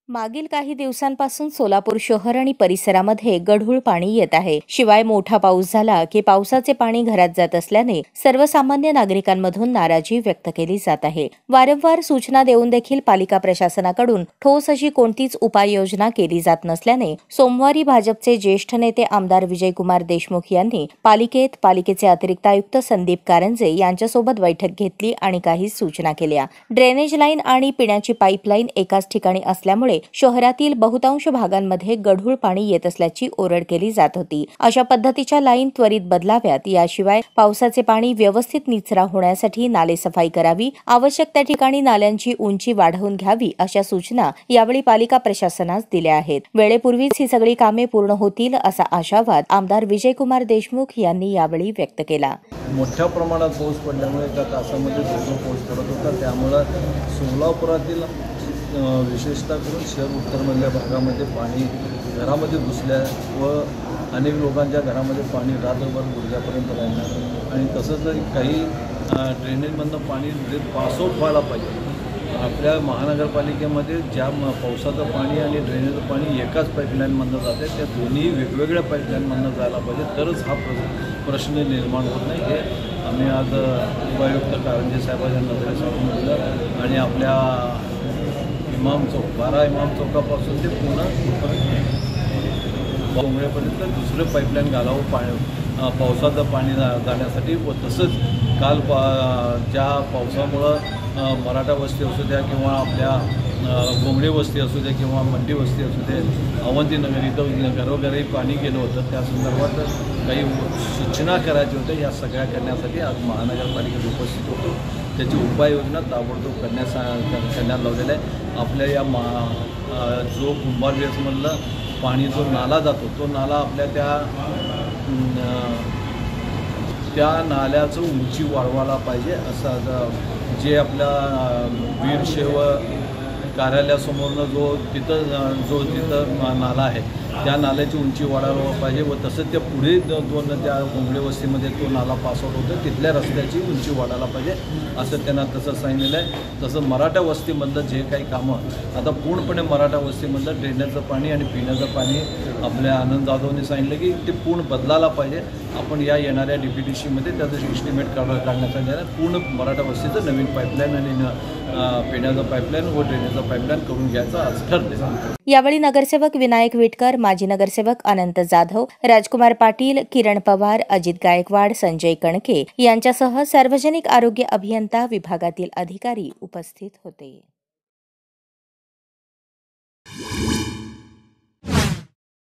मागील काही दिवसांपासून सोलापूर शहर आणि परिसरामध्ये गढूळ पाणी येत आहे। शिवाय मोठा पाऊस झाला की पावसाचे पाणी घरात जात असल्याने सर्वसामान्य नागरिकांमधून नाराजी व्यक्त केली जात आहे। वारंवार सूचना देऊन देखील पालिका प्रशासनाकडून ठोस अशी कोणतीच उपाययोजना केली जात नसल्याने सोमवारी भाजपचे ज्येष्ठ नेते आमदार विजयकुमार देशमुख यांनी पालिकेचे अतिरिक्त आयुक्त संदीप कारंजे यांच्यासोबत बैठक घेतली आणि काही सूचना केल्या। ड्रेनेज लाईन आणि पिण्याची पाईपलाईन एकाच ठिकाणी असल्यामुळे शहरातील बहुतांश भागांमध्ये गढूळ पाणी येत असल्याची ओरड केली जात होती। अशा पद्धतीच्या लाईन त्वरित बदलाव्यात। याशिवाय पावसाचे पाणी व्यवस्थित निचरा होण्यासाठी नाले सफाई करावी, आवश्यक त्या ठिकाणी नाल्यांची उंची वाढवून घ्यावी अशा सूचना यावेळी पालिका प्रशासनास दिल्या आहेत। वेळेपूर्वीच ही सगळी कामे पूर्ण होतील असा आशावाद आमदार विजयकुमार देशमुख यांनी यावेळी व्यक्त केला। मोठ्या प्रमाणात पाऊस पडल्यामुळे त्या तासामध्ये जोरदार पाऊस पडत होता, त्यामुळे सोलापुरातील विशेषतः करून शहर उत्तरमधल्या भागामध्ये पाणी घरामध्ये घुसल्या व अनेक लोकांच्या घरामध्ये पाणी रात्रभर गुडघ्यापर्यंत राहणार आणि तसंच काही ड्रेनेजमधनं पाणी पासआउट व्हायला पाहिजे। आपल्या महानगरपालिकेमध्ये ज्या पावसाचं पाणी आणि ड्रेनेजचं पाणी एकाच पाईपलाईनमधनं जाते, त्या दोन्ही वेगवेगळ्या पाईपलाईनमधनं जायला पाहिजे, तरच हा प्रश्न निर्माण होत नाही। हे आम्ही आज उपायुक्त कारंजे साहेबांच्या नजरेसमोर दिलं आणि आपल्या इमाम चौक 12 इमाम चौकापासून ते पुन्हा बोंगळेपर्यंत दुसरं पाईपलाईन घालावं पावसाचं पाणी जाण्यासाठी। व तसंच काल ज्या पावसामुळं मराठा वस्ती असू द्या किंवा आपल्या गोंगडे वस्ती असू द्या किंवा मंडी वस्ती असू दे, अवंतीनगर इथं घरोघरी पाणी गेलं होतं, त्या संदर्भात काही सूचना करायच्या होत्या। या सगळ्या करण्यासाठी आज महानगरपालिकेत उपस्थित होतो। त्याची उपाययोजना ताबडतोब करण्यात लावलेल्या आहे। आपल्या या जो कुंभारवेसमधलं पाणी जो नाला जातो, तो नाला आपल्या त्या नाल्याचं उंची वाढवायला पाहिजे। असं जे आपल्या वीरशैव कार्यालयासमोरनं जो तिथं नाला आहे, त्या नाल्याची उंची वाढवायला पाहिजे व तसंच त्या पुढे त्या गोंगडे वस्तीमध्ये तो नाला पासआउट होतो, तिथल्या रस्त्याची उंची वाढायला पाहिजे असं त्यांना तसं सांगितलेलं आहे। तसं मराठा वस्तीमधलं जे काही कामं आता पूर्णपणे मराठा वस्तीमधलं ड्रेनेजचं पाणी आणि पिण्याचं पाणी आपल्या आनंद जाधवने सांगितलं की ते पूर्ण बदलायला पाहिजे। आपण या येणाऱ्या DPDCमध्ये त्याचं एस्टिमेट काढण्यासाठी पूर्ण मराठा वस्तीचं नवीन पाईपलाईन आणि पिण्याचं पाईपलाईन व ड्रेनेजचं पाईपलाईन करून घ्यायचं आज ठरले। यावेळी नगरसेवक विनायक विटकर, माजी नगरसेवक अनंत जाधव, राजकुमार पाटील, किरण पवार, अजित गायकवाड, संजय कणके यांच्यासह सार्वजनिक आरोग्य अभियंता विभागातील अधिकारी उपस्थित होते।